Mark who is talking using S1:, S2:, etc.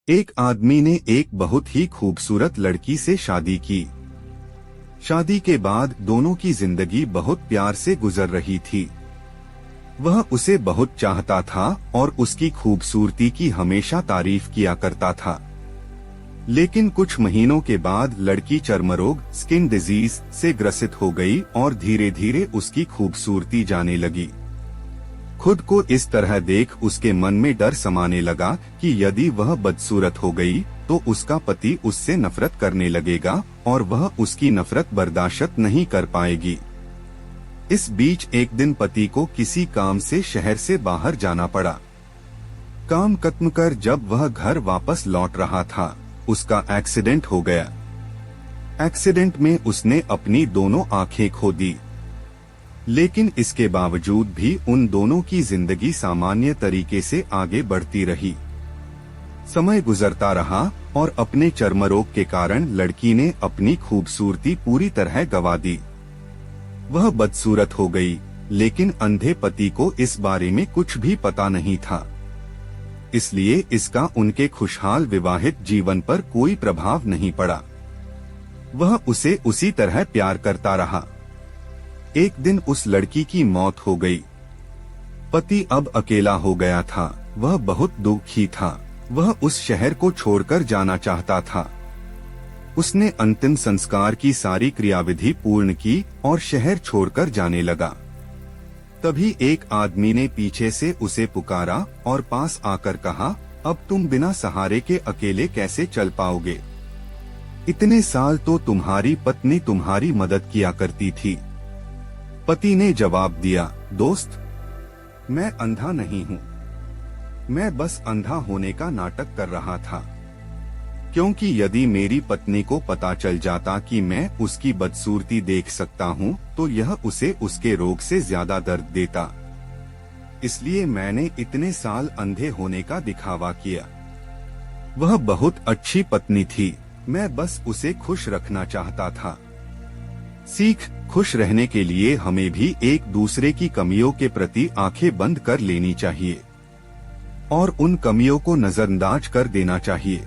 S1: एक आदमी ने एक बहुत ही खूबसूरत लड़की से शादी की। शादी के बाद दोनों की जिंदगी बहुत प्यार से गुजर रही थी। वह उसे बहुत चाहता था और उसकी खूबसूरती की हमेशा तारीफ किया करता था। लेकिन कुछ महीनों के बाद लड़की चर्मरोग स्किन डिजीज से ग्रसित हो गई और धीरे धीरे उसकी खूबसूरती जाने लगी। खुद को इस तरह देख उसके मन में डर समाने लगा कि यदि वह बदसूरत हो गई तो उसका पति उससे नफरत करने लगेगा और वह उसकी नफरत बर्दाश्त नहीं कर पाएगी। इस बीच एक दिन पति को किसी काम से शहर से बाहर जाना पड़ा। काम खत्म कर जब वह घर वापस लौट रहा था, उसका एक्सीडेंट हो गया। एक्सीडेंट में उसने अपनी दोनों आंखें खो दी, लेकिन इसके बावजूद भी उन दोनों की जिंदगी सामान्य तरीके से आगे बढ़ती रही। समय गुजरता रहा और अपने चर्मरोग के कारण लड़की ने अपनी खूबसूरती पूरी तरह गंवा दी। वह बदसूरत हो गई, लेकिन अंधे पति को इस बारे में कुछ भी पता नहीं था, इसलिए इसका उनके खुशहाल विवाहित जीवन पर कोई प्रभाव नहीं पड़ा। वह उसे उसी तरह प्यार करता रहा। एक दिन उस लड़की की मौत हो गई। पति अब अकेला हो गया था। वह बहुत दुखी था। वह उस शहर को छोड़कर जाना चाहता था। उसने अंतिम संस्कार की सारी क्रियाविधि पूर्ण की और शहर छोड़कर जाने लगा। तभी एक आदमी ने पीछे से उसे पुकारा और पास आकर कहा, अब तुम बिना सहारे के अकेले कैसे चल पाओगे? इतने साल तो तुम्हारी पत्नी तुम्हारी मदद किया करती थी। पति ने जवाब दिया, दोस्त, मैं अंधा नहीं हूँ। मैं बस अंधा होने का नाटक कर रहा था, क्योंकि यदि मेरी पत्नी को पता चल जाता कि मैं उसकी बदसूरती देख सकता हूँ तो यह उसे उसके रोग से ज्यादा दर्द देता। इसलिए मैंने इतने साल अंधे होने का दिखावा किया। वह बहुत अच्छी पत्नी थी। मैं बस उसे खुश रखना चाहता था। सीख, खुश रहने के लिए हमें भी एक दूसरे की कमियों के प्रति आंखें बंद कर लेनी चाहिए और उन कमियों को नजरअंदाज कर देना चाहिए।